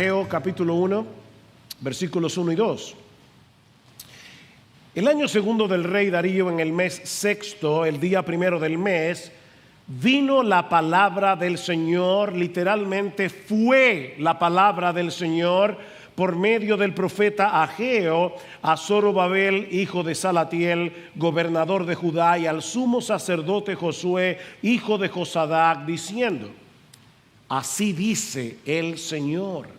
Ageo capítulo 1, versículos 1 y 2. El año segundo del rey Darío, en el mes sexto, el día primero del mes, vino la palabra del Señor, literalmente fue la palabra del Señor por medio del profeta Ageo a Zorobabel, hijo de Salatiel, gobernador de Judá, y al sumo sacerdote Josué, hijo de Josadac, diciendo: así dice el Señor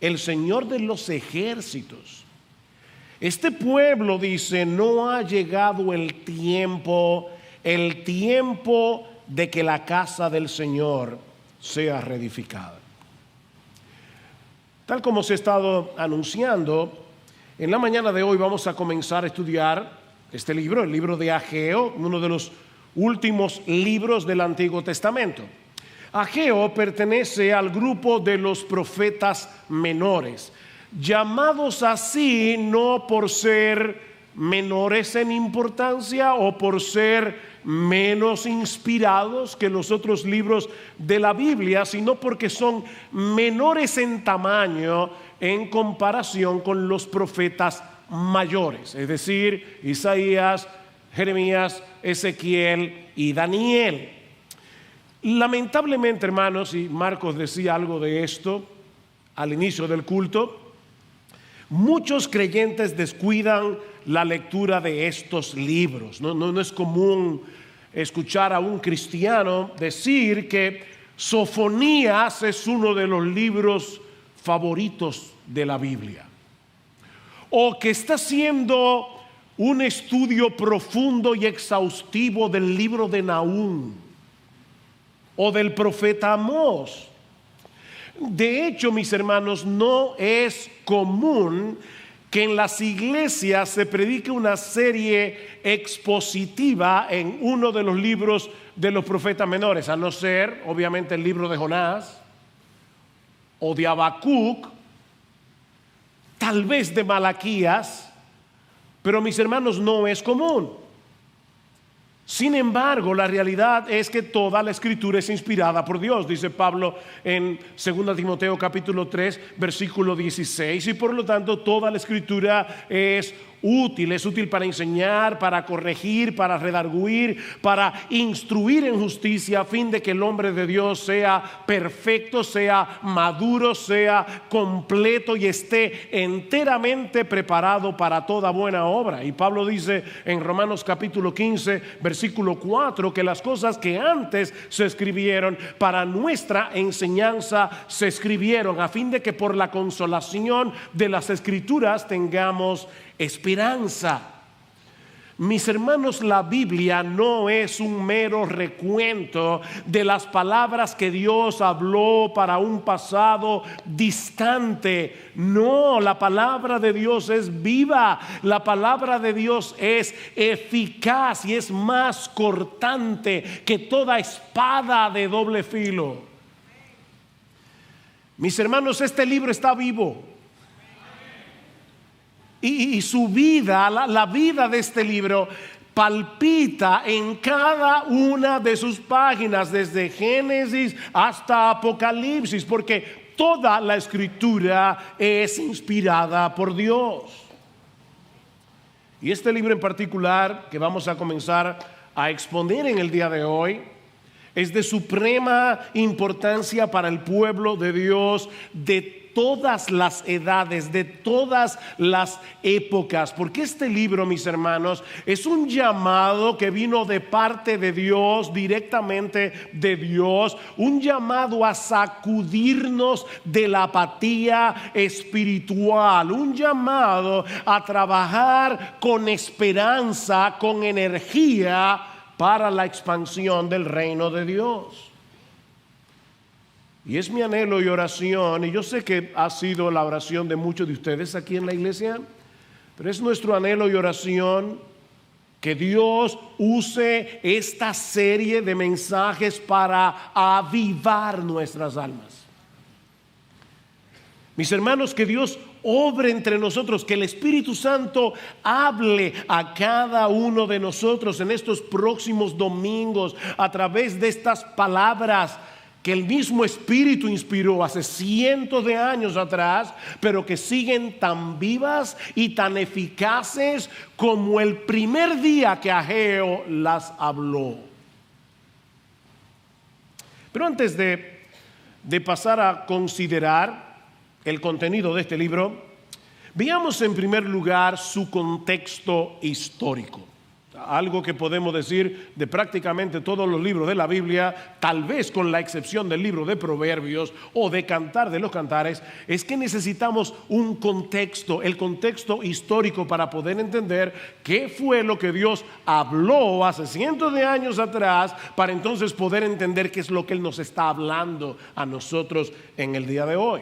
de los ejércitos. Este pueblo dice: no ha llegado el tiempo de que la casa del Señor sea reedificada. Tal como se ha estado anunciando, en la mañana de hoy vamos a comenzar a estudiar este libro, el libro de Ageo, uno de los últimos libros del Antiguo Testamento. Ageo pertenece al grupo de los profetas menores, llamados así no por ser menores en importancia o por ser menos inspirados que los otros libros de la Biblia, sino porque son menores en tamaño en comparación con los profetas mayores, es decir, Isaías, Jeremías, Ezequiel y Daniel. Lamentablemente, hermanos, y Marcos decía algo de esto al inicio del culto, muchos creyentes descuidan la lectura de estos libros. No es común escuchar a un cristiano decir que Sofonías es uno de los libros favoritos de la Biblia, o que está haciendo un estudio profundo y exhaustivo del libro de Nahum o del profeta Amós. De hecho, mis hermanos, no es común que en las iglesias se predique una serie expositiva en uno de los libros de los profetas menores, a no ser, obviamente, el libro de Jonás o de Habacuc, tal vez de Malaquías, pero mis hermanos, no es común. Sin embargo, la realidad es que toda la Escritura es inspirada por Dios, dice Pablo en 2 Timoteo capítulo 3, versículo 16, y por lo tanto toda la Escritura es útil para enseñar, para corregir, para redarguir, para instruir en justicia, a fin de que el hombre de Dios sea perfecto, sea maduro, sea completo y esté enteramente preparado para toda buena obra. Y Pablo dice en Romanos capítulo 15, versículo 4, que las cosas que antes se escribieron para nuestra enseñanza se escribieron, a fin de que por la consolación de las Escrituras tengamos esperanza. Mis hermanos, la Biblia no es un mero recuento de las palabras que Dios habló para un pasado distante. No, la palabra de Dios es viva, la palabra de Dios es eficaz y es más cortante que toda espada de doble filo. Mis hermanos, este libro está vivo. Y su vida, la vida de este libro, palpita en cada una de sus páginas, desde Génesis hasta Apocalipsis, porque toda la Escritura es inspirada por Dios. Y este libro en particular, que vamos a comenzar a exponer en el día de hoy, es de suprema importancia para el pueblo de Dios de todas las edades, de todas las épocas, porque este libro, mis hermanos, es un llamado que vino de parte de Dios, directamente de Dios, un llamado a sacudirnos de la apatía espiritual, un llamado a trabajar con esperanza, con energía para la expansión del reino de Dios. Y es mi anhelo y oración, y yo sé que ha sido la oración de muchos de ustedes aquí en la iglesia, pero es nuestro anhelo y oración que Dios use esta serie de mensajes para avivar nuestras almas. Mis hermanos, que Dios obre entre nosotros, que el Espíritu Santo hable a cada uno de nosotros en estos próximos domingos a través de estas palabras que el mismo Espíritu inspiró hace cientos de años atrás, pero que siguen tan vivas y tan eficaces como el primer día que Ageo las habló. Pero antes de pasar a considerar el contenido de este libro, veamos en primer lugar su contexto histórico. Algo que podemos decir de prácticamente todos los libros de la Biblia, tal vez con la excepción del libro de Proverbios o de Cantar de los Cantares, es que necesitamos un contexto, el contexto histórico, para poder entender qué fue lo que Dios habló hace cientos de años atrás, para entonces poder entender qué es lo que Él nos está hablando a nosotros en el día de hoy.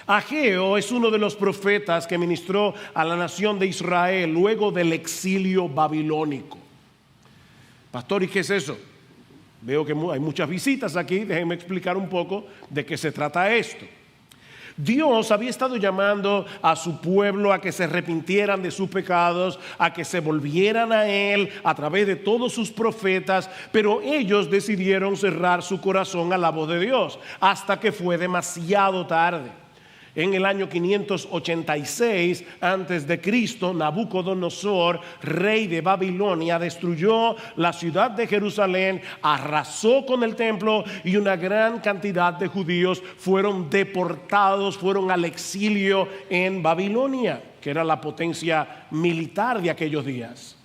Ageo es uno de los profetas que ministró a la nación de Israel luego del exilio babilónico. Pastor, ¿y qué es eso? Veo que hay muchas visitas aquí, déjenme explicar un poco de qué se trata esto. Dios había estado llamando a su pueblo a que se arrepintieran de sus pecados, a que se volvieran a Él a través de todos sus profetas, pero ellos decidieron cerrar su corazón a la voz de Dios hasta que fue demasiado tarde. En el año 586 antes de Cristo, Nabucodonosor, rey de Babilonia, destruyó la ciudad de Jerusalén, arrasó con el templo y una gran cantidad de judíos fueron deportados, fueron al exilio en Babilonia, que era la potencia militar de aquellos días.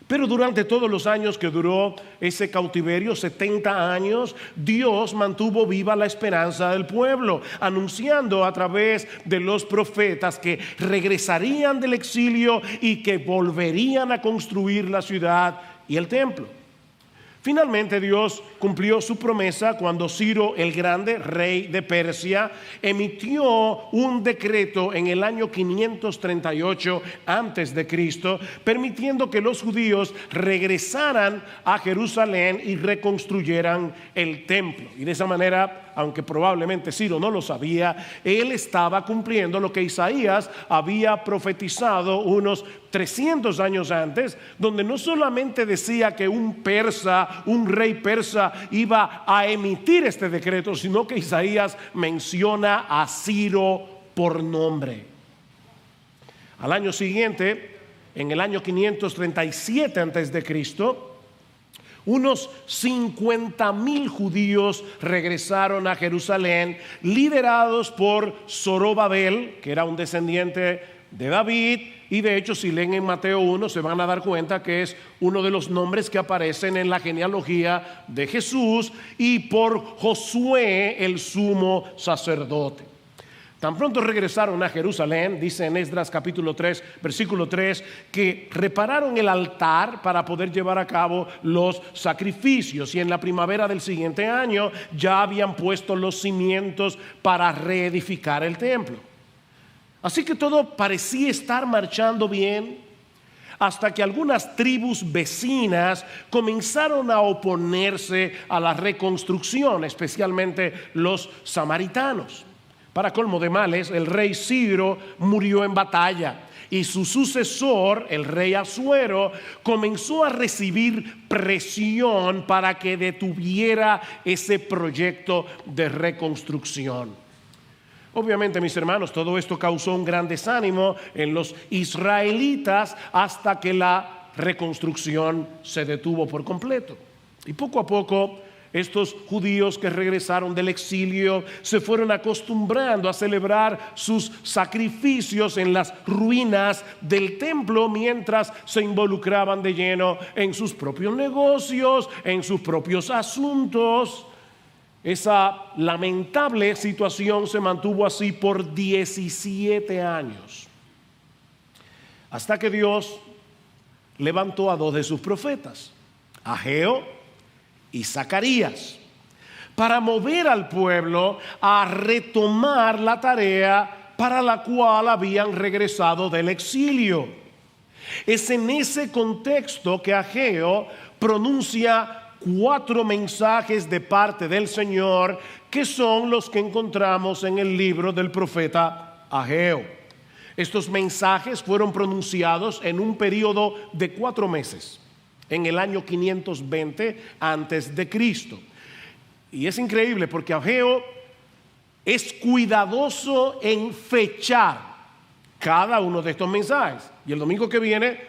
Pero durante todos los años que duró ese cautiverio, 70 años, Dios mantuvo viva la esperanza del pueblo, anunciando a través de los profetas que regresarían del exilio y que volverían a construir la ciudad y el templo. Finalmente Dios cumplió su promesa cuando Ciro el Grande, rey de Persia, emitió un decreto en el año 538 antes de Cristo, permitiendo que los judíos regresaran a Jerusalén y reconstruyeran el templo. Y de esa manera, aunque probablemente Ciro no lo sabía, él estaba cumpliendo lo que Isaías había profetizado unos 300 años antes, donde no solamente decía que un rey persa iba a emitir este decreto, sino que Isaías menciona a Ciro por nombre. Al año siguiente, en el año 537 antes de Cristo, unos 50,000 judíos regresaron a Jerusalén, liderados por Zorobabel, que era un descendiente de David, y de hecho si leen en Mateo 1 se van a dar cuenta que es uno de los nombres que aparecen en la genealogía de Jesús, y por Josué el sumo sacerdote. Tan pronto regresaron a Jerusalén, dice en Esdras capítulo 3, versículo 3, que repararon el altar para poder llevar a cabo los sacrificios, y en la primavera del siguiente año ya habían puesto los cimientos para reedificar el templo. Así que todo parecía estar marchando bien, hasta que algunas tribus vecinas comenzaron a oponerse a la reconstrucción, especialmente los samaritanos. Para colmo de males, el rey Ciro murió en batalla, y su sucesor, el rey Asuero, comenzó a recibir presión para que detuviera ese proyecto de reconstrucción. Obviamente, mis hermanos, todo esto causó un gran desánimo en los israelitas hasta que la reconstrucción se detuvo por completo. Y poco a poco, estos judíos que regresaron del exilio se fueron acostumbrando a celebrar sus sacrificios en las ruinas del templo, mientras se involucraban de lleno en sus propios negocios, en sus propios asuntos. Esa lamentable situación se mantuvo así por 17 años, hasta que Dios levantó a dos de sus profetas, Ageo y Zacarías, para mover al pueblo a retomar la tarea para la cual habían regresado del exilio. Es en ese contexto que Ageo pronuncia 4 mensajes de parte del Señor, que son los que encontramos en el libro del profeta Ageo. Estos mensajes fueron pronunciados en un periodo de 4 meses, en el año 520 antes de Cristo. Y es increíble porque Ageo es cuidadoso en fechar cada uno de estos mensajes. Y el domingo que viene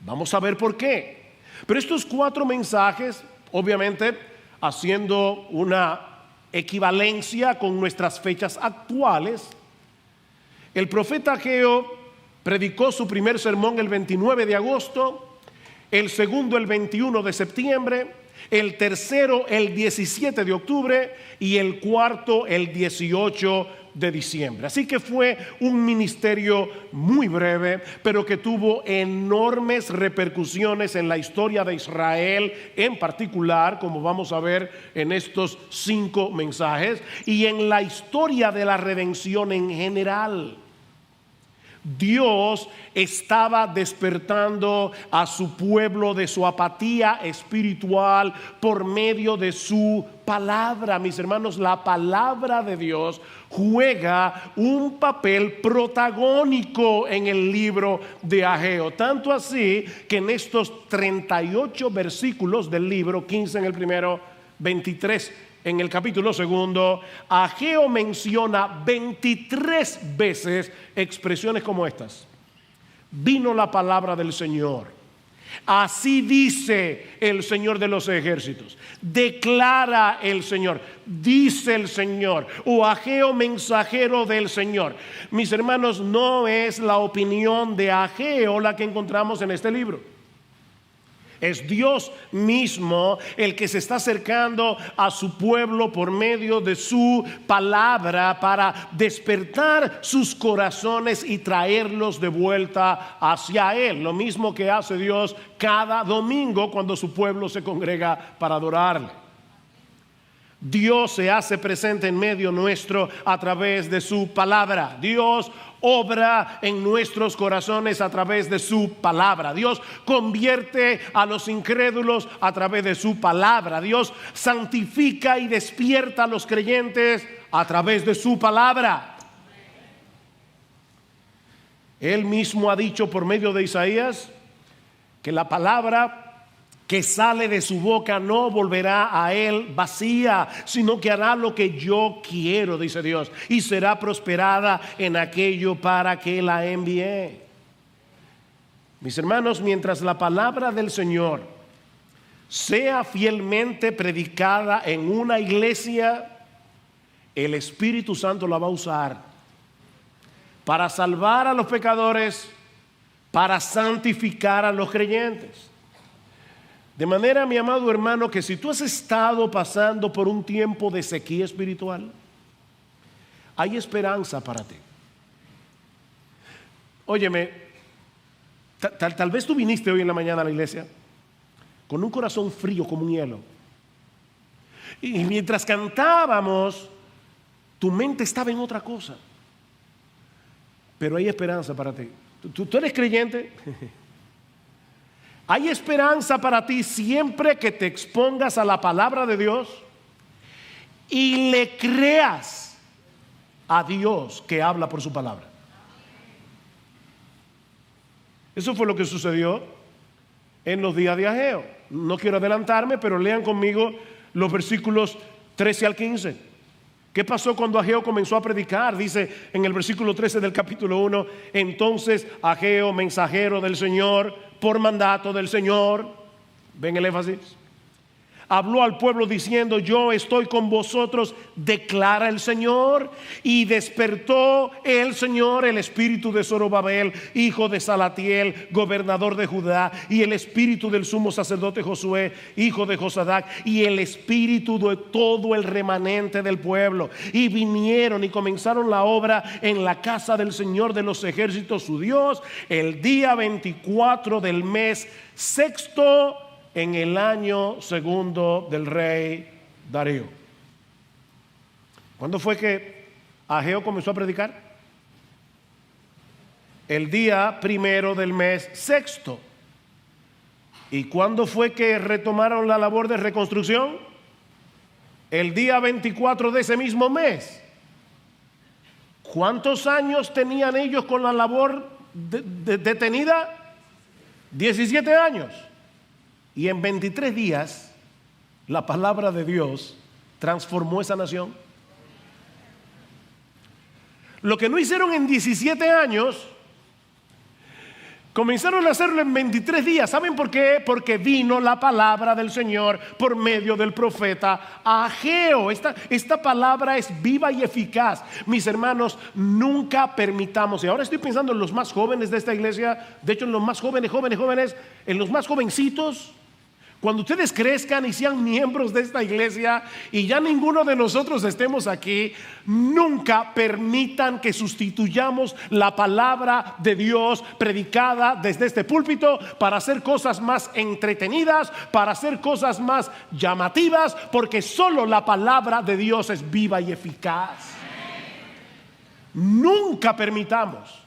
vamos a ver por qué. Pero estos 4 mensajes, obviamente, haciendo una equivalencia con nuestras fechas actuales, el profeta Ageo predicó su primer sermón el 29 de agosto, el segundo el 21 de septiembre, el tercero el 17 de octubre y el cuarto el 18 de diciembre. Así que fue un ministerio muy breve, pero que tuvo enormes repercusiones en la historia de Israel en particular, como vamos a ver en estos 5 mensajes, y en la historia de la redención en general. Dios estaba despertando a su pueblo de su apatía espiritual por medio de su palabra. Mis hermanos, la palabra de Dios juega un papel protagónico en el libro de Ageo. Tanto así que en estos 38 versículos del libro, 15 en el primero, 23 en el capítulo segundo, Ageo menciona 23 veces expresiones como estas: vino la palabra del Señor, así dice el Señor de los ejércitos, declara el Señor, dice el Señor, o Ageo mensajero del Señor. Mis hermanos, no es la opinión de Ageo la que encontramos en este libro. Es Dios mismo el que se está acercando a su pueblo por medio de su palabra para despertar sus corazones y traerlos de vuelta hacia Él. Lo mismo que hace Dios cada domingo cuando su pueblo se congrega para adorarle. Dios se hace presente en medio nuestro a través de su palabra. Dios obra en nuestros corazones a través de su palabra. Dios convierte a los incrédulos a través de su palabra. Dios santifica y despierta a los creyentes a través de su palabra. Él mismo ha dicho por medio de Isaías que la palabra que sale de su boca no volverá a él vacía, sino que hará lo que yo quiero, dice Dios, y será prosperada en aquello para que la envié. Mis hermanos, mientras la palabra del Señor sea fielmente predicada en una iglesia, el Espíritu Santo la va a usar para salvar a los pecadores, para santificar a los creyentes. De manera, mi amado hermano, que si tú has estado pasando por un tiempo de sequía espiritual, hay esperanza para ti. Óyeme, tal vez tú viniste hoy en la mañana a la iglesia con un corazón frío como un hielo. Y mientras cantábamos, tu mente estaba en otra cosa. Pero hay esperanza para ti. ¿Tú eres creyente? Hay esperanza para ti siempre que te expongas a la palabra de Dios y le creas a Dios que habla por su palabra. Eso fue lo que sucedió en los días de Ageo. No quiero adelantarme, pero lean conmigo los versículos 13 al 15. ¿Qué pasó cuando Ageo comenzó a predicar? Dice en el versículo 13 del capítulo 1: entonces Ageo, mensajero del Señor, por mandato del Señor, ven el énfasis, habló al pueblo diciendo: yo estoy con vosotros, declara el Señor. Y despertó el Señor el espíritu de Zorobabel, hijo de Salatiel, gobernador de Judá, y el espíritu del sumo sacerdote Josué, hijo de Josadac, y el espíritu de todo el remanente del pueblo. Y vinieron y comenzaron la obra en la casa del Señor de los ejércitos, su Dios, el día 24 del mes sexto, en el año segundo del rey Darío. ¿Cuándo fue que Ageo comenzó a predicar? El día primero del mes sexto. ¿Y cuándo fue que retomaron la labor de reconstrucción? El día 24 de ese mismo mes. ¿Cuántos años tenían ellos con la labor detenida? 17 años. Y en 23 días la palabra de Dios transformó esa nación. Lo que no hicieron en 17 años, comenzaron a hacerlo en 23 días. ¿Saben por qué? Porque vino la palabra del Señor por medio del profeta Ageo. Esta palabra es viva y eficaz. Mis hermanos, nunca permitamos, y ahora estoy pensando en los más jóvenes de esta iglesia, de hecho en los más jóvenes, en los más jovencitos. Cuando ustedes crezcan y sean miembros de esta iglesia y ya ninguno de nosotros estemos aquí, nunca permitan que sustituyamos la palabra de Dios predicada desde este púlpito para hacer cosas más entretenidas, para hacer cosas más llamativas, porque solo la palabra de Dios es viva y eficaz. Nunca permitamos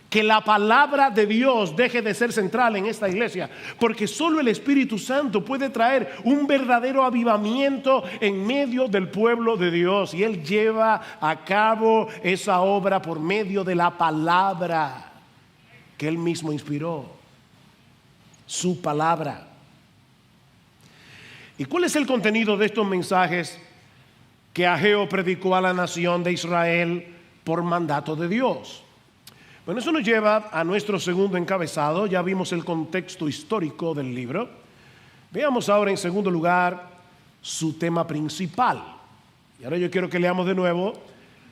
que la palabra de Dios deje de ser central en esta iglesia, porque solo el Espíritu Santo puede traer un verdadero avivamiento en medio del pueblo de Dios, y Él lleva a cabo esa obra por medio de la palabra que Él mismo inspiró, su palabra. ¿Y cuál es el contenido de estos mensajes que Ageo predicó a la nación de Israel por mandato de Dios? Bueno, eso nos lleva a nuestro segundo encabezado. Ya vimos el contexto histórico del libro. Veamos ahora en segundo lugar su tema principal. Y ahora yo quiero que leamos de nuevo,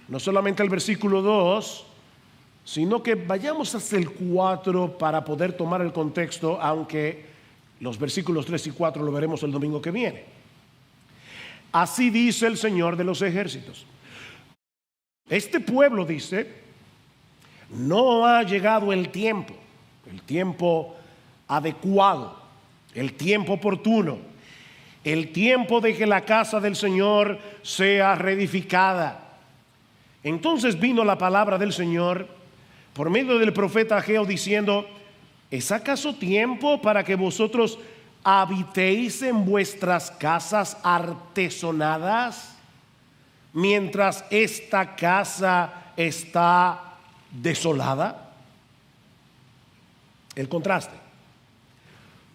no solamente el versículo 2, sino que vayamos hasta el 4 para poder tomar el contexto, aunque los versículos 3 y 4 lo veremos el domingo que viene. Así dice el Señor de los ejércitos. Este pueblo dice: no ha llegado el tiempo adecuado, el tiempo oportuno, el tiempo de que la casa del Señor sea reedificada. Entonces vino la palabra del Señor por medio del profeta Ageo diciendo: ¿es acaso tiempo para que vosotros habitéis en vuestras casas artesonadas, mientras esta casa está desolada? El contraste.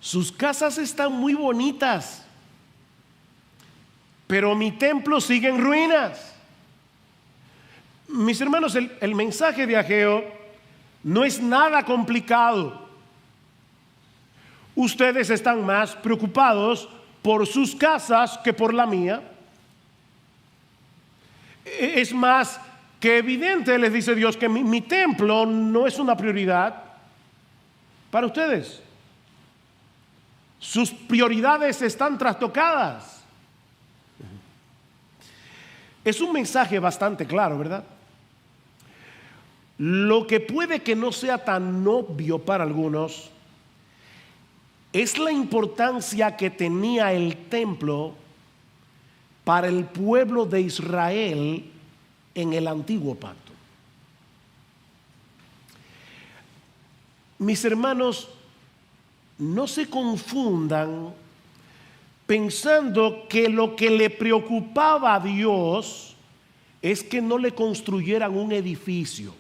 Sus casas están muy bonitas, pero mi templo sigue en ruinas. Mis hermanos, el mensaje de Ageo no es nada complicado. Ustedes están más preocupados por sus casas que por la mía. Es más que evidente, les dice Dios, que mi templo no es una prioridad para ustedes. Sus prioridades están trastocadas. Es un mensaje bastante claro, ¿verdad? Lo que puede que no sea tan obvio para algunos es la importancia que tenía el templo para el pueblo de Israel en el antiguo pacto. Mis hermanos, no se confundan pensando que lo que le preocupaba a Dios es que no le construyeran un edificio,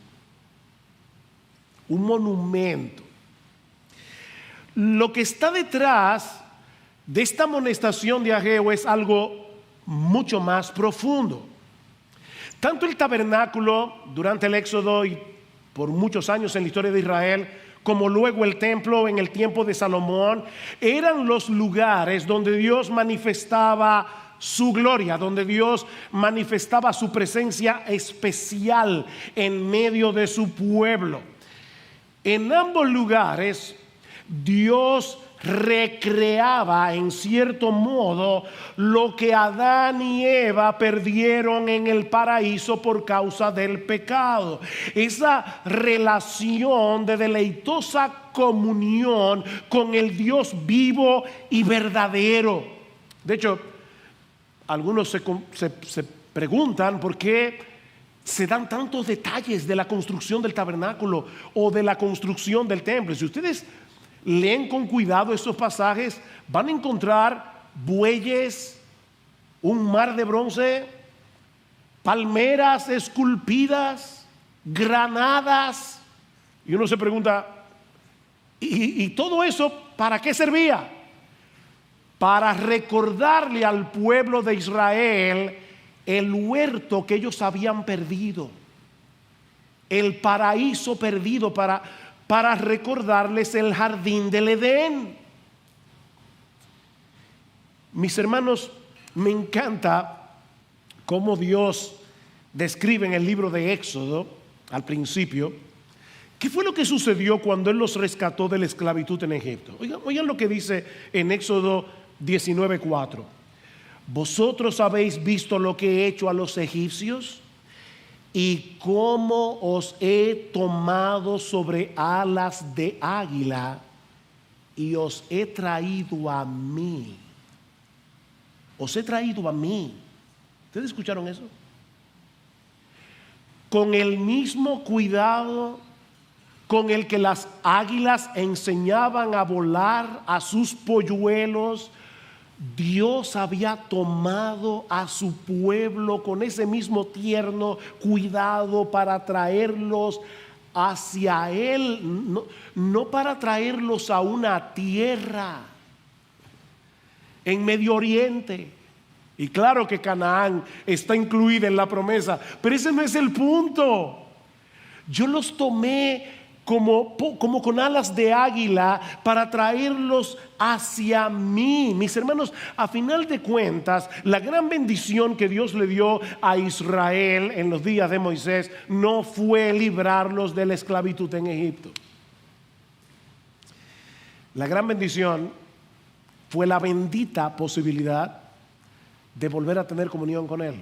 un monumento. Lo que está detrás de esta amonestación de Ageo es algo mucho más profundo. Tanto el tabernáculo durante el Éxodo y por muchos años en la historia de Israel, como luego el templo en el tiempo de Salomón, eran los lugares donde Dios manifestaba su gloria, donde Dios manifestaba su presencia especial en medio de su pueblo. En ambos lugares, Dios recreaba en cierto modo lo que Adán y Eva perdieron en el paraíso por causa del pecado. Esa relación de deleitosa comunión con el Dios vivo y verdadero. De hecho, algunos se preguntan por qué se dan tantos detalles de la construcción del tabernáculo o de la construcción del templo. Si ustedes leen con cuidado estos pasajes, van a encontrar bueyes, un mar de bronce, palmeras esculpidas, granadas. Y uno se pregunta, ¿y todo eso para qué servía? para recordarle al pueblo de Israel el huerto que ellos habían perdido, el paraíso perdido, para recordarles el jardín del Edén. Mis hermanos, me encanta cómo Dios describe en el libro de Éxodo, al principio, qué fue lo que sucedió cuando Él los rescató de la esclavitud en Egipto. Oigan lo que dice en Éxodo 19:4. Vosotros habéis visto lo que he hecho a los egipcios y cómo os he tomado sobre alas de águila y os he traído a mí. Os he traído a mí. ¿Ustedes escucharon eso? Con el mismo cuidado con el que las águilas enseñaban a volar a sus polluelos, Dios había tomado a su pueblo con ese mismo tierno cuidado para traerlos hacia Él, no para traerlos a una tierra en Medio Oriente. Y claro que Canaán está incluida en la promesa, pero ese no es el punto. Yo los tomé como con alas de águila para traerlos hacia mí. Mis hermanos, a final de cuentas, la gran bendición que Dios le dio a Israel en los días de Moisés no fue librarlos de la esclavitud en Egipto. La gran bendición fue la bendita posibilidad de volver a tener comunión con Él,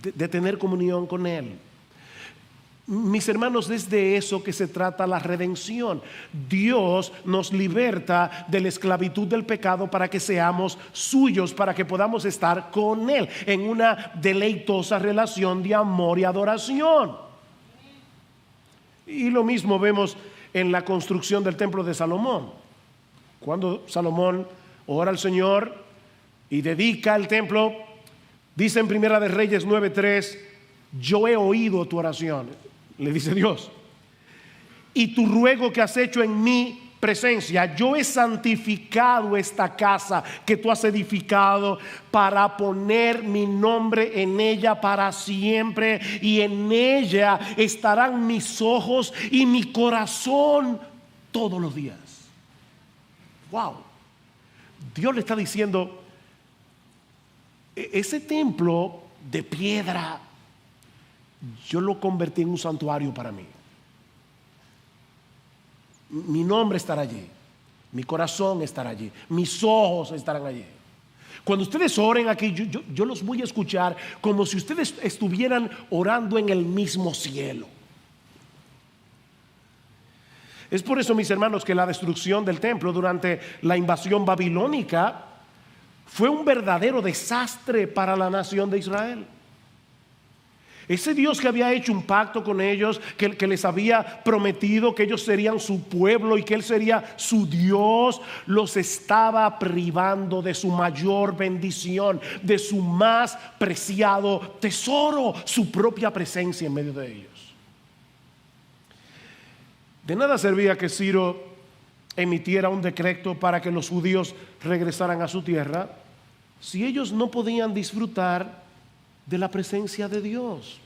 de tener comunión con Él. Mis hermanos, es de eso que se trata la redención. Dios nos liberta de la esclavitud del pecado para que seamos suyos, para que podamos estar con Él en una deleitosa relación de amor y adoración. Y lo mismo vemos en la construcción del templo de Salomón. Cuando Salomón ora al Señor y dedica el templo, dice en Primera de Reyes 9:3, yo he oído tu oración. Le dice Dios, y tu ruego que has hecho en mi presencia, yo he santificado esta casa que tú has edificado para poner mi nombre en ella para siempre, y en ella estarán mis ojos y mi corazón todos los días. Wow, Dios le está diciendo, ese templo de piedra yo lo convertí en un santuario para mí. Mi nombre estará allí, mi corazón estará allí, mis ojos estarán allí. Cuando ustedes oren aquí, yo los voy a escuchar como si ustedes estuvieran orando en el mismo cielo. Es por eso, mis hermanos, que la destrucción del templo durante la invasión babilónica fue un verdadero desastre para la nación de Israel. Ese Dios que había hecho un pacto con ellos, que les había prometido que ellos serían su pueblo y que Él sería su Dios, los estaba privando de su mayor bendición, de su más preciado tesoro, su propia presencia en medio de ellos. De nada servía que Ciro emitiera un decreto para que los judíos regresaran a su tierra si ellos no podían disfrutar de la presencia de Dios.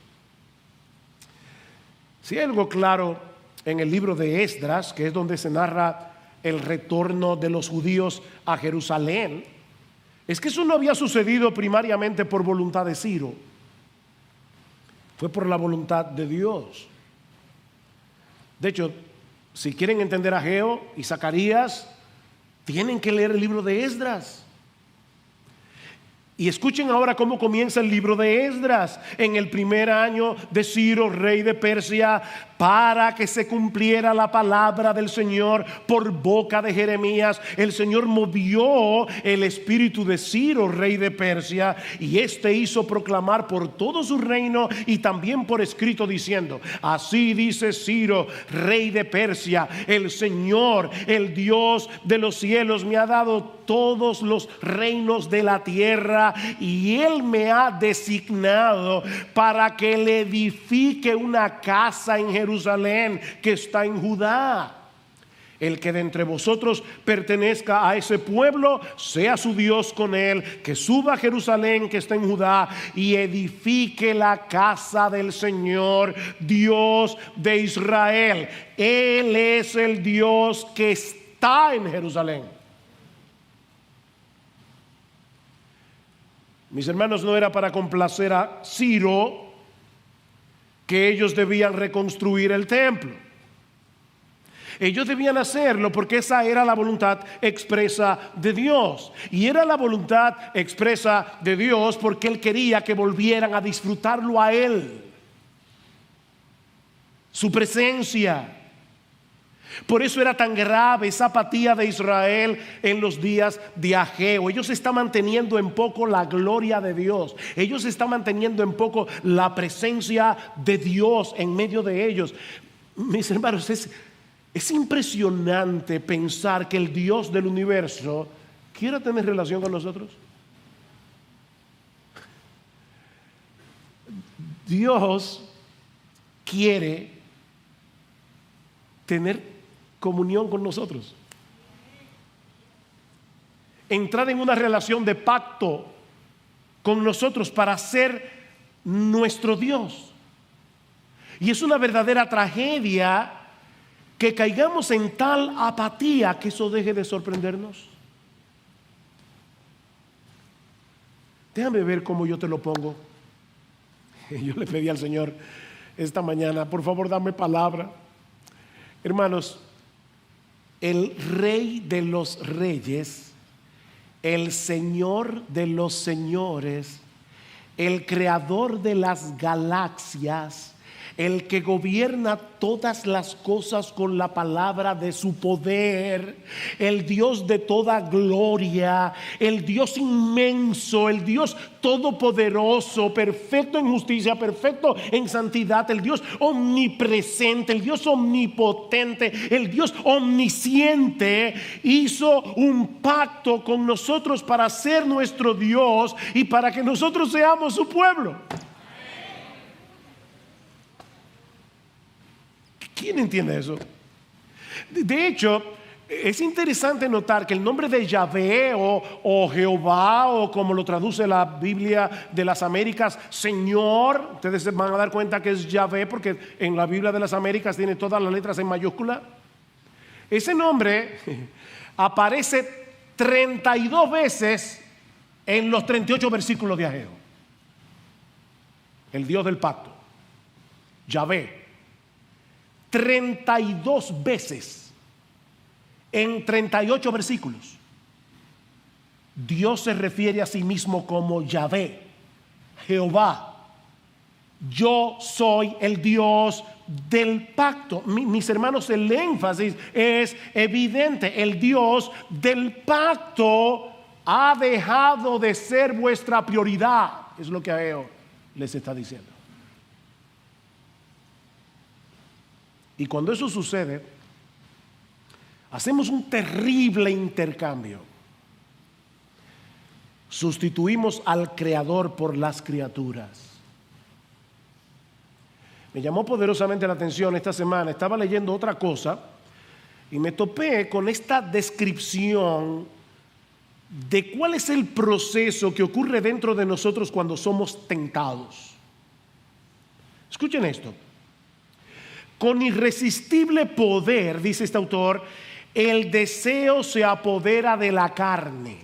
Si hay algo claro en el libro de Esdras, que es donde se narra el retorno de los judíos a Jerusalén, es que eso no había sucedido primariamente por voluntad de Ciro, fue por la voluntad de Dios. De hecho, si quieren entender a Ageo y Zacarías, tienen que leer el libro de Esdras. Y escuchen ahora cómo comienza el libro de Esdras. En el primer año de Ciro, rey de Persia, para que se cumpliera la palabra del Señor por boca de Jeremías, el Señor movió el espíritu de Ciro, rey de Persia, y éste hizo proclamar por todo su reino y también por escrito diciendo: así dice Ciro, rey de Persia, el Señor, el Dios de los cielos, me ha dado todos los reinos de la tierra, y Él me ha designado para que le edifique una casa en Jerusalén que está en Judá. El que de entre vosotros pertenezca a ese pueblo, sea su Dios con él, que suba a Jerusalén que está en Judá y edifique la casa del Señor, Dios de Israel. Él es el Dios que está en Jerusalén. Mis hermanos, no era para complacer a Ciro que ellos debían reconstruir el templo. Ellos debían hacerlo porque esa era la voluntad expresa de Dios. Y era la voluntad expresa de Dios porque Él quería que volvieran a disfrutarlo a Él, su presencia. Por eso era tan grave esa apatía de Israel en los días de Ageo. Ellos están manteniendo en poco la gloria de Dios. Ellos están manteniendo en poco la presencia de Dios en medio de ellos. Mis hermanos, es impresionante pensar que el Dios del universo quiera tener relación con nosotros. Dios quiere tener comunión con nosotros, entrar en una relación de pacto con nosotros para ser nuestro Dios. Y es una verdadera tragedia que caigamos en tal apatía que eso deje de sorprendernos. Déjame ver cómo yo te lo pongo. Yo le pedí al Señor esta mañana, por favor dame palabra. Hermanos, el Rey de los reyes, el Señor de los señores, el Creador de las galaxias, el que gobierna todas las cosas con la palabra de su poder, el Dios de toda gloria, el Dios inmenso, el Dios todopoderoso, perfecto en justicia, perfecto en santidad, el Dios omnipresente, el Dios omnipotente, el Dios omnisciente, hizo un pacto con nosotros para ser nuestro Dios y para que nosotros seamos su pueblo. ¿Quién entiende eso? De hecho, es interesante notar que el nombre de Yahvé o Jehová, o como lo traduce la Biblia de las Américas, Señor, ustedes se van a dar cuenta que es Yahvé porque en la Biblia de las Américas tiene todas las letras en mayúscula. Ese nombre aparece 32 veces en los 38 versículos de Ageo. El Dios del pacto, Yahvé. 32 veces en 38 versículos. Dios se refiere a sí mismo como Yahvé, Jehová. Yo soy el Dios del pacto. Mis hermanos, el énfasis es evidente. El Dios del pacto ha dejado de ser vuestra prioridad. Es lo que Ageo les está diciendo. Y cuando eso sucede, hacemos un terrible intercambio. Sustituimos al Creador por las criaturas. Me llamó poderosamente la atención esta semana. Estaba leyendo otra cosa y me topé con esta descripción de cuál es el proceso que ocurre dentro de nosotros cuando somos tentados. Escuchen esto. Con irresistible poder, dice este autor, el deseo se apodera de la carne.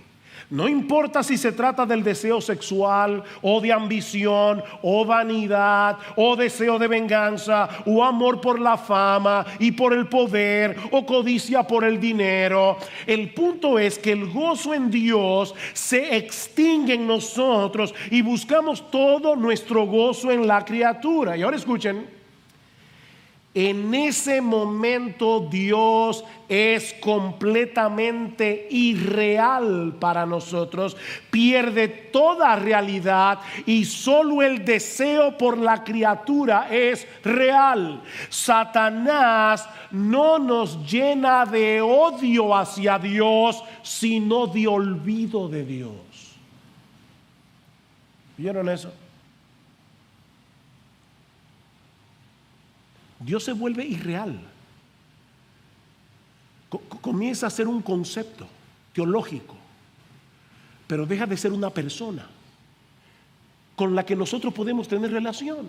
No importa si se trata del deseo sexual o de ambición o vanidad o deseo de venganza o amor por la fama y por el poder o codicia por el dinero. El punto es que el gozo en Dios se extingue en nosotros y buscamos todo nuestro gozo en la criatura. Y ahora escuchen. En ese momento Dios es completamente irreal para nosotros, pierde toda realidad y solo el deseo por la criatura es real. Satanás no nos llena de odio hacia Dios, sino de olvido de Dios. ¿Vieron eso? Dios se vuelve irreal. comienza a ser un concepto teológico, pero deja de ser una persona con la que nosotros podemos tener relación.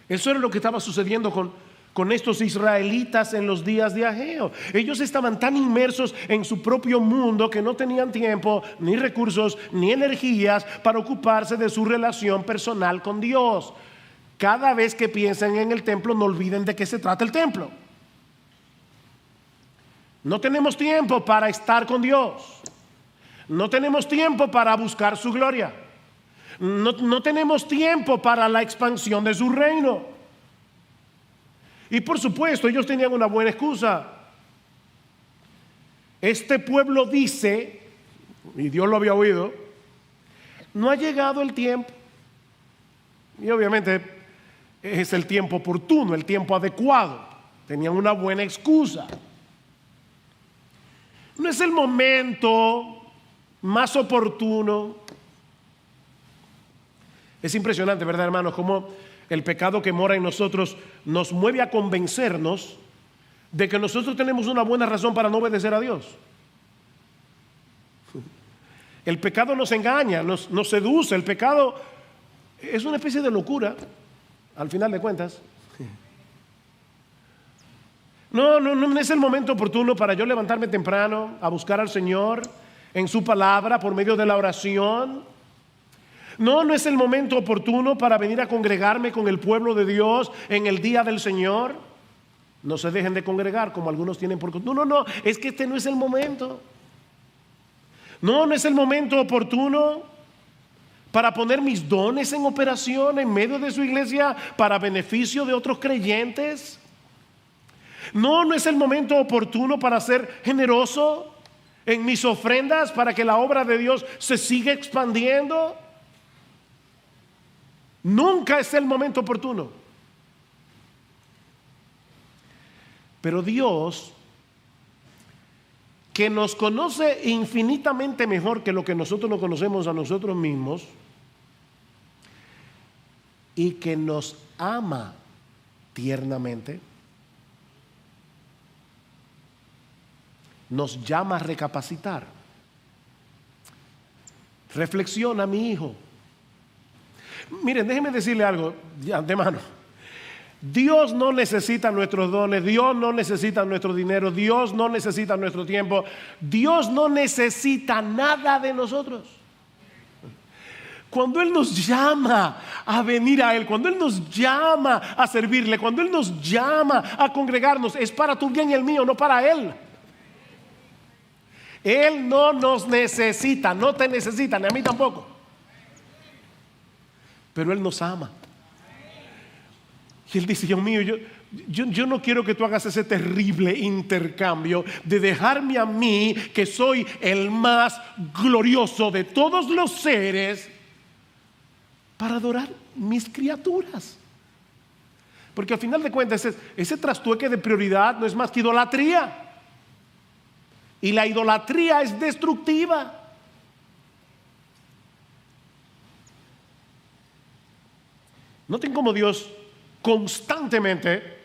Eso era lo que estaba sucediendo con estos israelitas en los días de Ageo. Ellos estaban tan inmersos en su propio mundo que no tenían tiempo, ni recursos, ni energías para ocuparse de su relación personal con Dios. Cada vez que piensen en el templo, no olviden de qué se trata el templo. No tenemos tiempo para estar con Dios. No tenemos tiempo para buscar su gloria. No tenemos tiempo para la expansión de su reino. Y por supuesto, ellos tenían una buena excusa. Este pueblo dice, y Dios lo había oído, no ha llegado el tiempo. Y obviamente es el tiempo oportuno, el tiempo adecuado. Tenían una buena excusa. No es el momento más oportuno. Es impresionante, ¿verdad, hermanos? Cómo el pecado que mora en nosotros nos mueve a convencernos de que nosotros tenemos una buena razón para no obedecer a Dios. El pecado nos engaña, nos seduce. El pecado es una especie de locura, al final de cuentas. No es el momento oportuno para yo levantarme temprano a buscar al Señor en su palabra por medio de la oración. No es el momento oportuno para venir a congregarme con el pueblo de Dios en el día del Señor. No se dejen de congregar como algunos tienen por costumbre. No, es que este no es el momento. No es el momento oportuno para poner mis dones en operación en medio de su iglesia para beneficio de otros creyentes. No es el momento oportuno para ser generoso en mis ofrendas para que la obra de Dios se siga expandiendo. Nunca es el momento oportuno. Pero Dios, que nos conoce infinitamente mejor que lo que nosotros nos conocemos a nosotros mismos y que nos ama tiernamente, nos llama a recapacitar. Reflexiona, mi hijo. Miren, déjenme decirle algo de antemano. Dios no necesita nuestros dones, Dios no necesita nuestro dinero, Dios no necesita nuestro tiempo, Dios no necesita nada de nosotros. Cuando Él nos llama a venir a Él, cuando Él nos llama a servirle, cuando Él nos llama a congregarnos, es para tu bien y el mío, no para Él. Él no nos necesita, no te necesita, ni a mí tampoco. Pero Él nos ama. Y Él dice, Dios mío, yo no quiero que tú hagas ese terrible intercambio de dejarme a mí, que soy el más glorioso de todos los seres, para adorar mis criaturas. Porque al final de cuentas ese trastueque de prioridad no es más que idolatría. Y la idolatría es destructiva. Noten cómo Dios constantemente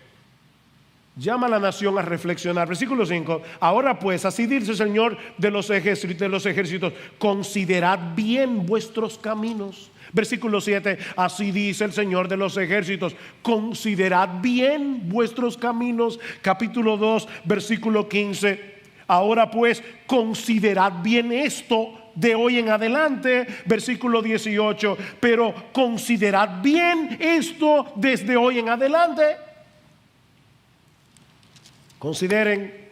llama a la nación a reflexionar. Versículo 5. Ahora pues, así dice el Señor de los ejércitos, considerad bien vuestros caminos. Versículo 7. Así dice el Señor de los ejércitos, considerad bien vuestros caminos. Capítulo 2, versículo 15. Ahora pues, considerad bien esto de hoy en adelante. Versículo 18. Pero considerad bien esto desde hoy en adelante. Consideren,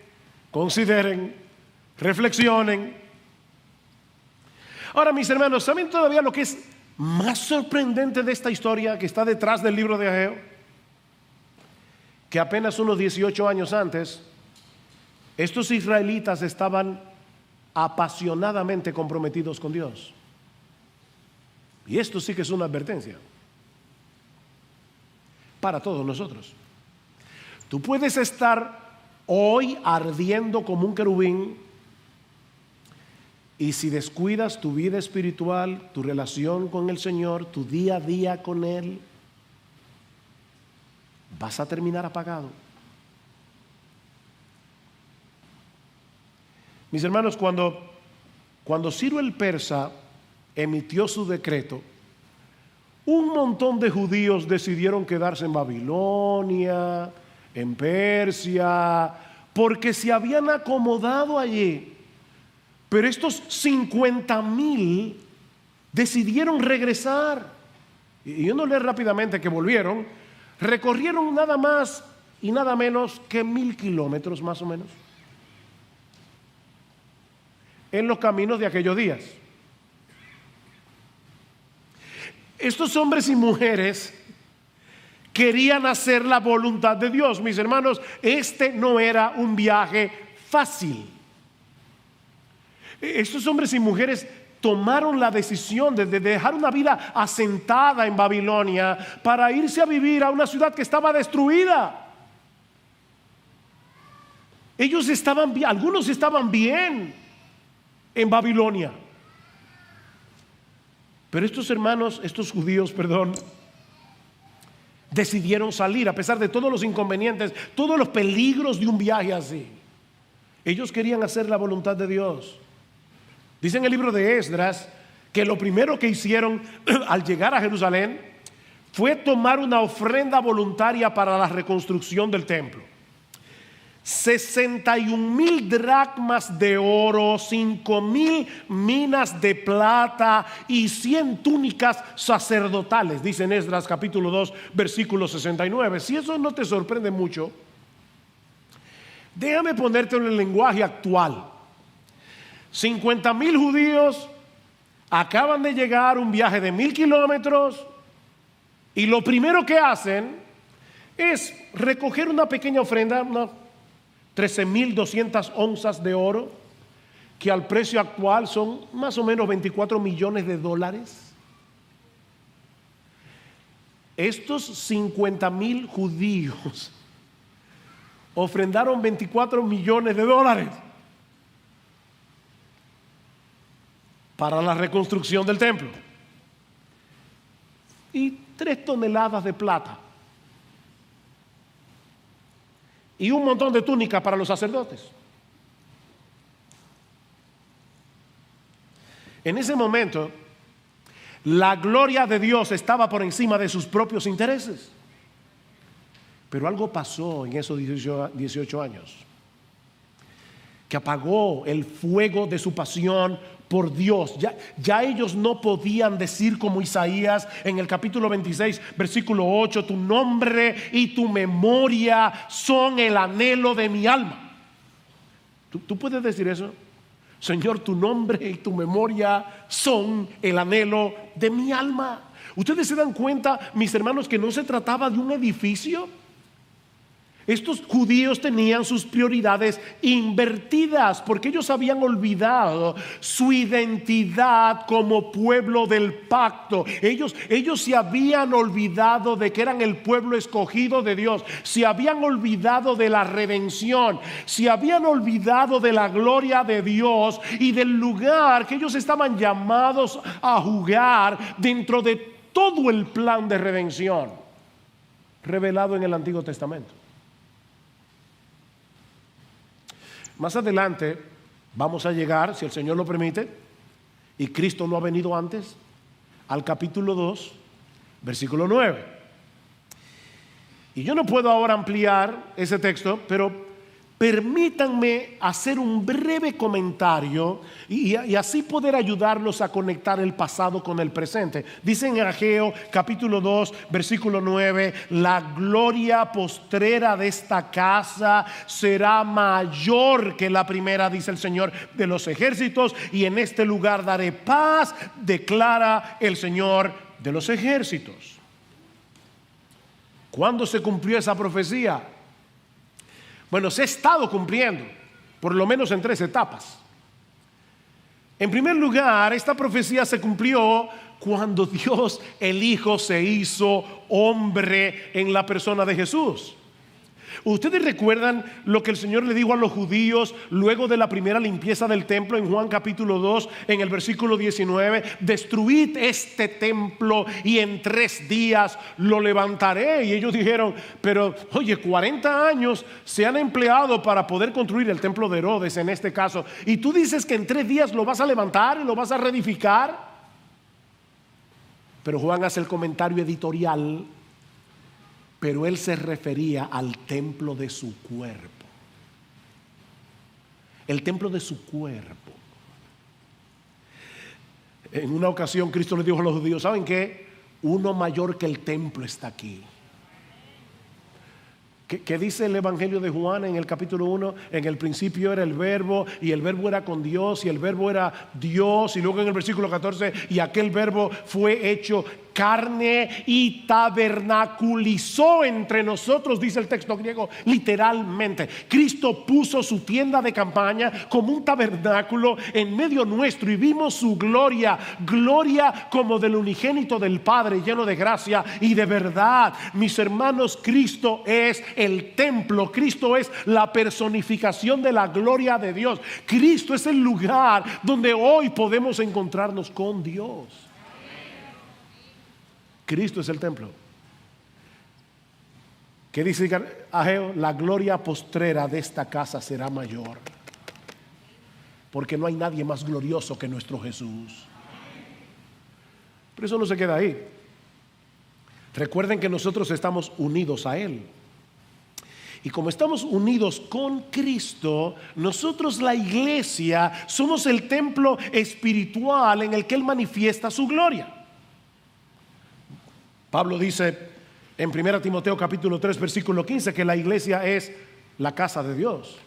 reflexionen. Ahora, mis hermanos, ¿saben todavía lo que es más sorprendente de esta historia que está detrás del libro de Ageo? Que apenas unos 18 años antes, estos israelitas estaban apasionadamente comprometidos con Dios. Y esto sí que es una advertencia para todos nosotros. Tú puedes estar hoy ardiendo como un querubín, y si descuidas tu vida espiritual, tu relación con el Señor, tu día a día con Él, vas a terminar apagado. Mis hermanos, cuando Ciro el Persa emitió su decreto, un montón de judíos decidieron quedarse en Babilonia, en Persia, porque se habían acomodado allí. Pero estos 50,000 decidieron regresar. Y yo no leo rápidamente que volvieron. Recorrieron nada más y nada menos que 1,000 kilómetros más o menos en los caminos de aquellos días. Estos hombres y mujeres querían hacer la voluntad de Dios. Mis hermanos, este no era un viaje fácil. Estos hombres y mujeres tomaron la decisión de dejar una vida asentada en Babilonia para irse a vivir a una ciudad que estaba destruida. Ellos estaban bien, algunos estaban bien en Babilonia. Pero estos hermanos, estos judíos, decidieron salir a pesar de todos los inconvenientes, todos los peligros de un viaje así. Ellos querían hacer la voluntad de Dios. Dice en el libro de Esdras que lo primero que hicieron al llegar a Jerusalén fue tomar una ofrenda voluntaria para la reconstrucción del templo. 61,000 dracmas de oro, 5,000 minas de plata y 100 túnicas sacerdotales, dice en Esdras capítulo 2 versículo 69. Si eso no te sorprende mucho, déjame ponerte en el lenguaje actual. 50,000 judíos acaban de llegar a un viaje de 1,000 kilómetros y lo primero que hacen es recoger una pequeña ofrenda, 13,200 onzas de oro, que al precio actual son más o menos 24 millones de dólares. Estos 50,000 judíos ofrendaron 24 millones de dólares para la reconstrucción del templo y 3 toneladas de plata y un montón de túnicas para los sacerdotes. En ese momento, la gloria de Dios estaba por encima de sus propios intereses. Pero algo pasó en esos 18 años que apagó el fuego de su pasión por Dios. Ya ellos no podían decir como Isaías en el capítulo 26 versículo 8: tu nombre y tu memoria son el anhelo de mi alma. ¿Tú puedes decir eso? Señor, tu nombre y tu memoria son el anhelo de mi alma. ¿Ustedes se dan cuenta, mis hermanos, que no se trataba de un edificio? Estos judíos tenían sus prioridades invertidas porque ellos habían olvidado su identidad como pueblo del pacto. Ellos se habían olvidado de que eran el pueblo escogido de Dios. Se habían olvidado de la redención. Se habían olvidado de la gloria de Dios y del lugar que ellos estaban llamados a jugar dentro de todo el plan de redención revelado en el Antiguo Testamento. Más adelante vamos a llegar, si el Señor lo permite, y Cristo no ha venido antes, al capítulo 2, versículo 9. Y yo no puedo ahora ampliar ese texto, pero permítanme hacer un breve comentario y así poder ayudarlos a conectar el pasado con el presente. Dice en Ageo capítulo 2 versículo 9: la gloria postrera de esta casa será mayor que la primera, dice el Señor de los ejércitos, y en este lugar daré paz, declara el Señor de los ejércitos. ¿Cuándo se cumplió esa profecía? Bueno, se ha estado cumpliendo, por lo menos en 3 etapas. En primer lugar, esta profecía se cumplió cuando Dios el Hijo se hizo hombre en la persona de Jesús. Ustedes recuerdan lo que el Señor le dijo a los judíos luego de la primera limpieza del templo en Juan capítulo 2, en el versículo 19: destruid este templo y en 3 días lo levantaré. Y ellos dijeron: pero oye, 40 años se han empleado para poder construir el templo de Herodes en este caso, y tú dices que en 3 días lo vas a levantar y lo vas a reedificar. Pero Juan hace el comentario editorial: pero él se refería al templo de su cuerpo. El templo de su cuerpo. En una ocasión Cristo le dijo a los judíos: ¿saben qué? Uno mayor que el templo está aquí. ¿Qué dice el Evangelio de Juan en el capítulo 1? En el principio era el verbo, y el verbo era con Dios, y el verbo era Dios. Y luego en el versículo 14: y aquel verbo fue hecho carne y tabernaculizó entre nosotros, dice el texto griego, literalmente. Cristo puso su tienda de campaña como un tabernáculo en medio nuestro, y vimos su gloria, gloria como del unigénito del Padre, lleno de gracia y de verdad. Mis hermanos, Cristo es el templo. Cristo es la personificación de la gloria de Dios. Cristo es el lugar donde hoy podemos encontrarnos con Dios. Cristo es el templo. ¿Qué dice Ageo? La gloria postrera de esta casa será mayor, porque no hay nadie más glorioso que nuestro Jesús. Pero eso no se queda ahí. Recuerden que nosotros estamos unidos a Él. Y como estamos unidos con Cristo, nosotros, la iglesia, somos el templo espiritual en el que Él manifiesta su gloria. Pablo dice en 1 Timoteo capítulo 3 versículo 15 que la iglesia es la casa de Dios.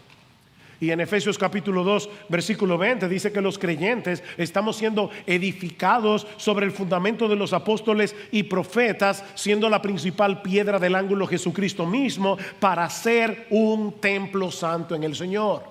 Y en Efesios capítulo 2 versículo 20 dice que los creyentes estamos siendo edificados sobre el fundamento de los apóstoles y profetas, siendo la principal piedra del ángulo Jesucristo mismo, para ser un templo santo en el Señor.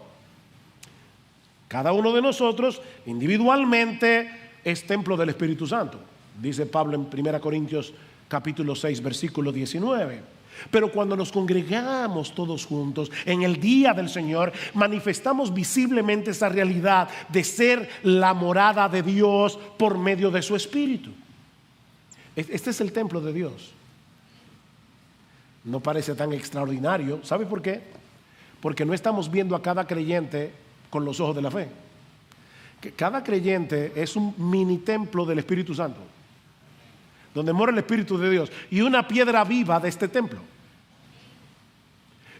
Cada uno de nosotros individualmente es templo del Espíritu Santo, dice Pablo en 1 Corintios capítulo 6 versículo 19. Pero cuando nos congregamos todos juntos en el día del Señor, manifestamos visiblemente esa realidad de ser la morada de Dios por medio de su Espíritu. Este es el templo de Dios. No parece tan extraordinario. ¿Sabe por qué? Porque no estamos viendo a cada creyente con los ojos de la fe. Cada creyente es un mini templo del Espíritu Santo, donde mora el Espíritu de Dios, y una piedra viva de este templo.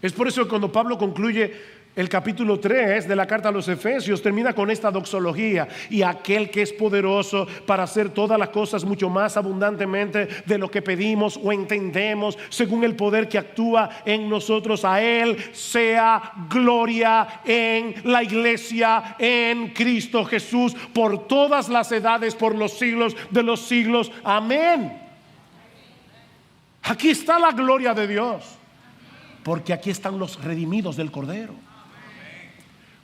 Es por eso que cuando Pablo concluye el capítulo 3 de la carta a los Efesios, termina con esta doxología: y aquel que es poderoso para hacer todas las cosas mucho más abundantemente de lo que pedimos o entendemos, según el poder que actúa en nosotros, a Él sea gloria en la iglesia, en Cristo Jesús, por todas las edades, por los siglos de los siglos. Amén. Aquí está la gloria de Dios, porque aquí están los redimidos del Cordero,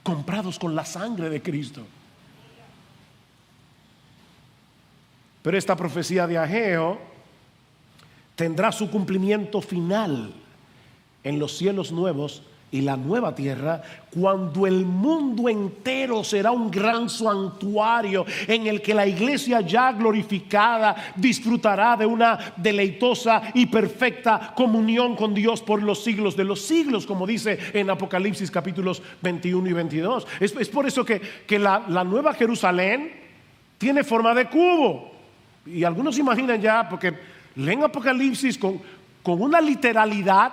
comprados con la sangre de Cristo. Pero esta profecía de Ageo tendrá su cumplimiento final en los cielos nuevos y la nueva tierra, cuando el mundo entero será un gran santuario en el que la iglesia ya glorificada disfrutará de una deleitosa y perfecta comunión con Dios por los siglos de los siglos, como dice en Apocalipsis capítulos 21 y 22. Es por eso que la nueva Jerusalén tiene forma de cubo, y algunos imaginan ya, porque leen Apocalipsis con una literalidad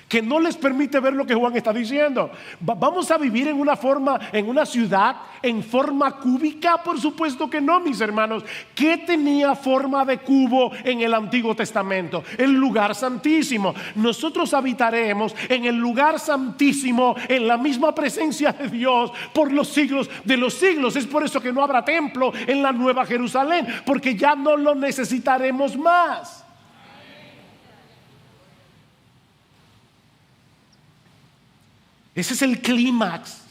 que no les permite ver lo que Juan está diciendo. ¿Vamos a vivir en una ciudad en forma cúbica? Por supuesto que no, mis hermanos. ¿Qué tenía forma de cubo en el Antiguo Testamento? El lugar santísimo. Nosotros habitaremos en el lugar santísimo, en la misma presencia de Dios por los siglos de los siglos. Es por eso que no habrá templo en la Nueva Jerusalén, porque ya no lo necesitaremos más. Ese es el clímax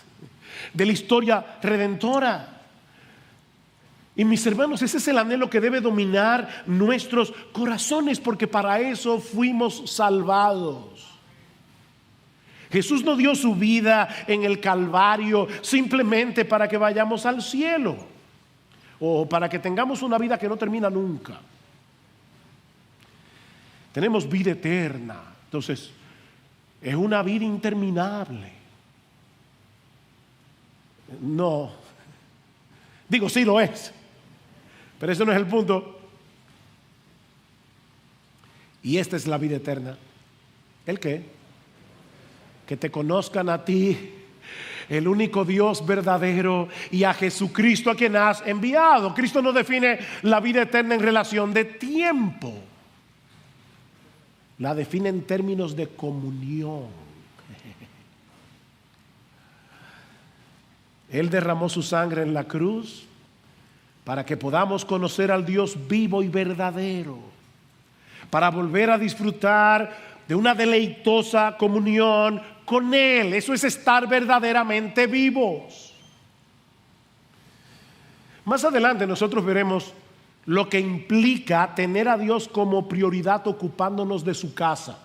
de la historia redentora. Y mis hermanos, ese es el anhelo que debe dominar nuestros corazones, porque para eso fuimos salvados. Jesús no dio su vida en el Calvario simplemente para que vayamos al cielo o para que tengamos una vida que no termina nunca. Tenemos vida eterna. Entonces, es una vida interminable. No. Digo, sí lo es. Pero ese no es el punto. Y esta es la vida eterna. ¿El qué? Que te conozcan a ti, el único Dios verdadero, y a Jesucristo a quien has enviado. Cristo no define la vida eterna en relación de tiempo. La define en términos de comunión. Él derramó su sangre en la cruz para que podamos conocer al Dios vivo y verdadero, para volver a disfrutar de una deleitosa comunión con Él. Eso es estar verdaderamente vivos. Más adelante nosotros veremos lo que implica tener a Dios como prioridad ocupándonos de su casa.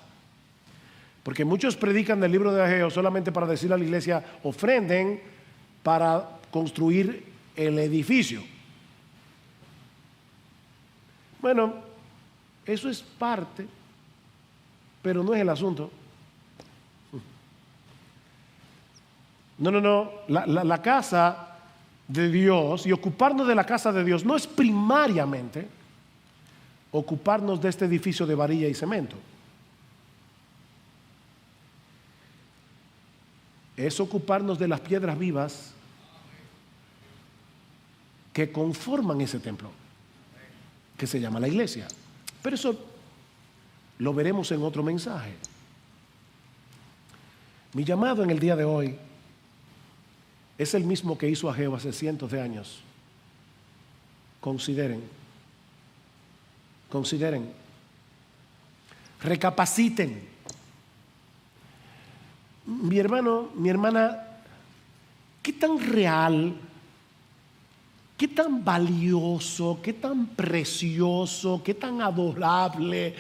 Porque muchos predican del libro de Ageo solamente para decirle a la iglesia: ofrenden para construir el edificio. Bueno, eso es parte, pero no es el asunto. No. La casa de Dios y ocuparnos de la casa de Dios no es primariamente ocuparnos de este edificio de varilla y cemento. Es ocuparnos de las piedras vivas que conforman ese templo, que se llama la iglesia. Pero eso lo veremos en otro mensaje. Mi llamado en el día de hoy es el mismo que hizo Ageo hace cientos de años. Consideren, recapaciten. Mi hermano, mi hermana, ¿qué tan real, qué tan valioso, qué tan precioso, qué tan adorable,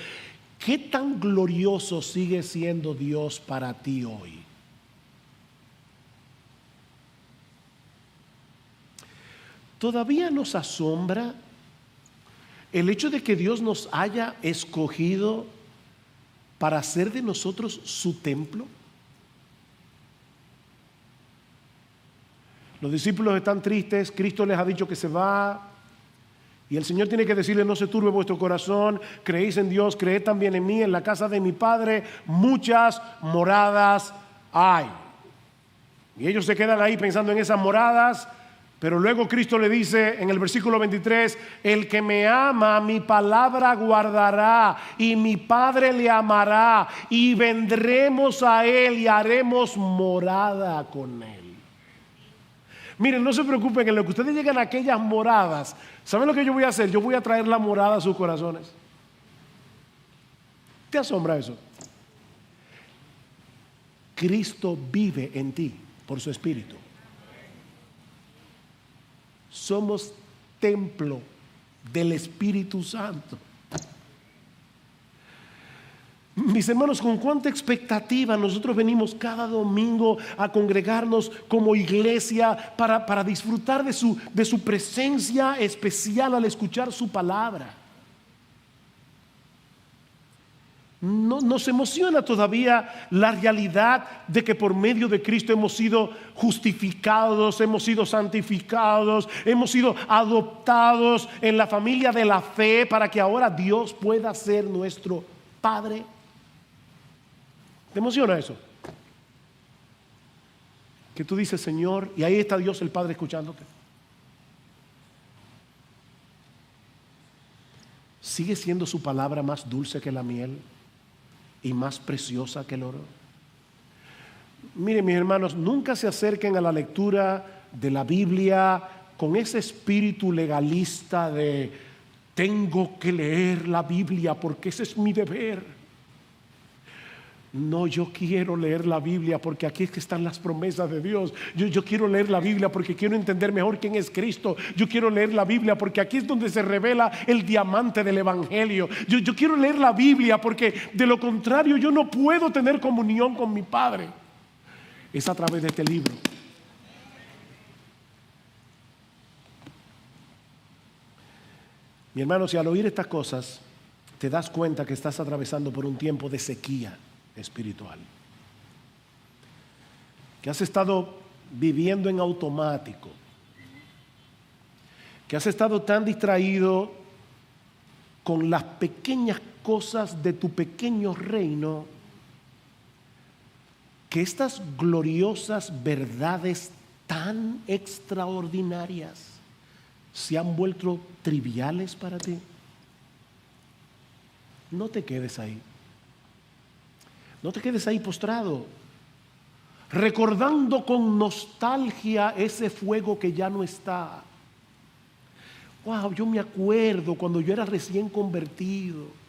qué tan glorioso sigue siendo Dios para ti hoy? Todavía nos asombra el hecho de que Dios nos haya escogido para hacer de nosotros su templo. Los discípulos están tristes, Cristo les ha dicho que se va, y el Señor tiene que decirles: no se turbe vuestro corazón, creéis en Dios, creed también en mí, en la casa de mi Padre muchas moradas hay. Y ellos se quedan ahí pensando en esas moradas. Pero luego Cristo le dice en el versículo 23: el que me ama, mi palabra guardará, y mi Padre le amará, y vendremos a él y haremos morada con él. Miren, no se preocupen, en lo que ustedes llegan a aquellas moradas, ¿saben lo que yo voy a hacer? Yo voy a traer la morada a sus corazones. ¿Te asombra eso? Cristo vive en ti por su Espíritu. Somos templo del Espíritu Santo. Mis hermanos, con cuánta expectativa nosotros venimos cada domingo a congregarnos como iglesia para disfrutar de su presencia especial al escuchar su palabra. No, nos emociona todavía la realidad de que por medio de Cristo hemos sido justificados, hemos sido santificados, hemos sido adoptados en la familia de la fe para que ahora Dios pueda ser nuestro Padre. ¿Te emociona eso? Que tú dices: Señor, y ahí está Dios el Padre escuchándote. ¿Sigue siendo su palabra más dulce que la miel y más preciosa que el oro? Miren, mis hermanos, nunca se acerquen a la lectura de la Biblia con ese espíritu legalista de tengo que leer la Biblia porque ese es mi deber. No, yo quiero leer la Biblia porque aquí es que están las promesas de Dios. Yo quiero leer la Biblia porque quiero entender mejor quién es Cristo. Yo quiero leer la Biblia porque aquí es donde se revela el diamante del Evangelio. Yo quiero leer la Biblia porque de lo contrario yo no puedo tener comunión con mi Padre. es a través de este libro. Mi hermano, si al oír estas cosas te das cuenta que estás atravesando por un tiempo de sequía espiritual, que has estado viviendo en automático, que has estado tan distraído con las pequeñas cosas de tu pequeño reino, que estas gloriosas verdades tan extraordinarias se han vuelto triviales para ti. No te quedes ahí. No te quedes ahí postrado, recordando con nostalgia ese fuego que ya no está. Wow, yo me acuerdo cuando yo era recién convertido.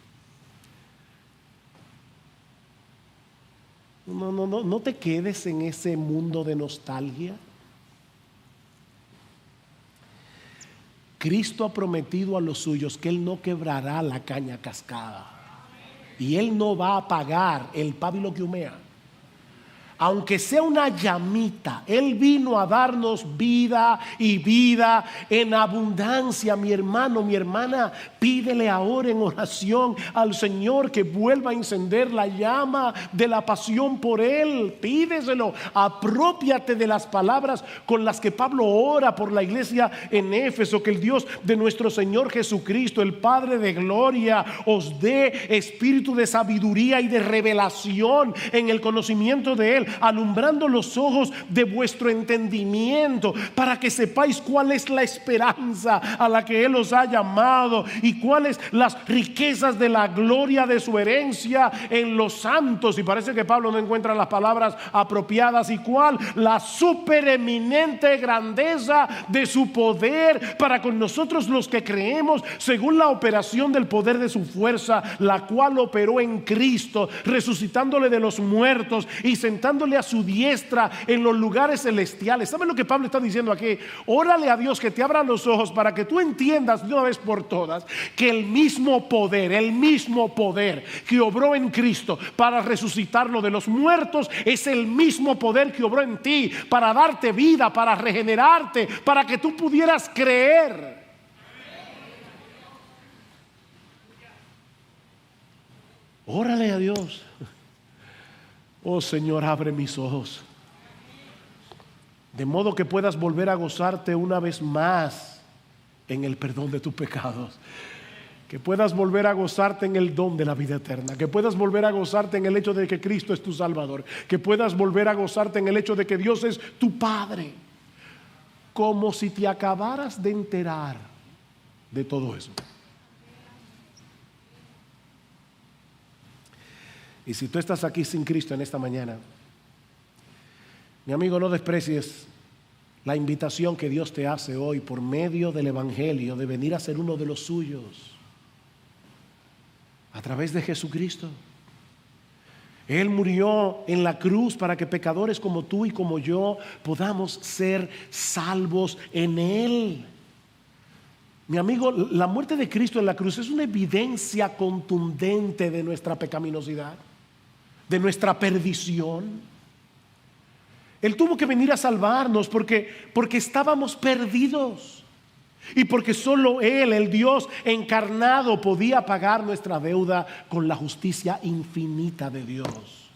No te quedes en ese mundo de nostalgia. Cristo ha prometido a los suyos que Él no quebrará la caña cascada. Y Él no va a apagar el pábilo que humea. Aunque sea una llamita, Él vino a darnos vida y vida en abundancia. Mi hermano, mi hermana, pídele ahora en oración al Señor que vuelva a encender la llama de la pasión por Él. Pídeselo, apropiate de las palabras con las que Pablo ora por la iglesia en Éfeso. Que el Dios de nuestro Señor Jesucristo, el Padre de gloria, os dé espíritu de sabiduría y de revelación en el conocimiento de Él, alumbrando los ojos de vuestro entendimiento, para que sepáis cuál es la esperanza a la que Él os ha llamado y cuáles las riquezas de la gloria de su herencia en los santos. Y parece que Pablo no encuentra las palabras apropiadas. Y cuál la supereminente grandeza de su poder para con nosotros los que creemos, según la operación del poder de su fuerza, la cual operó en Cristo, resucitándole de los muertos y sentándole a su diestra en los lugares celestiales. ¿Saben lo que Pablo está diciendo aquí? Órale a Dios que te abra los ojos para que tú entiendas de una vez por todas que el mismo poder que obró en Cristo para resucitarlo de los muertos es el mismo poder que obró en ti para darte vida, para regenerarte, para que tú pudieras creer. Órale a Dios. Oh Señor, abre mis ojos, de modo que puedas volver a gozarte una vez más en el perdón de tus pecados, que puedas volver a gozarte en el don de la vida eterna, que puedas volver a gozarte en el hecho de que Cristo es tu Salvador, que puedas volver a gozarte en el hecho de que Dios es tu Padre, como si te acabaras de enterar de todo eso. Y si tú estás aquí sin Cristo en esta mañana, mi amigo, no desprecies la invitación que Dios te hace hoy por medio del Evangelio de venir a ser uno de los suyos a través de Jesucristo. Él murió en la cruz para que pecadores como tú y como yo podamos ser salvos en Él. Mi amigo, la muerte de Cristo en la cruz es una evidencia contundente de nuestra pecaminosidad, de nuestra perdición. Él tuvo que venir a salvarnos porque estábamos perdidos y porque solo Él, el Dios encarnado, podía pagar nuestra deuda con la justicia infinita de Dios.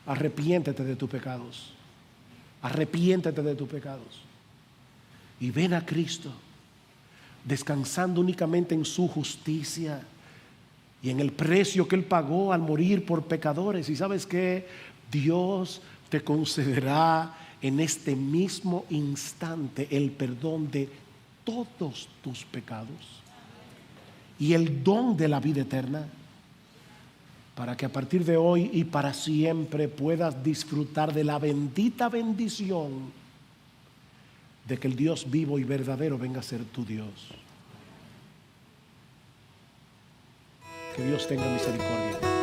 Arrepiéntete de tus pecados. Arrepiéntete de tus pecados. Y ven a Cristo, descansando únicamente en su justicia y en el precio que Él pagó al morir por pecadores. Y ¿sabes qué? Dios te concederá en este mismo instante el perdón de todos tus pecados y el don de la vida eterna, para que a partir de hoy y para siempre puedas disfrutar de la bendita bendición de que el Dios vivo y verdadero venga a ser tu Dios. Que Dios tenga misericordia.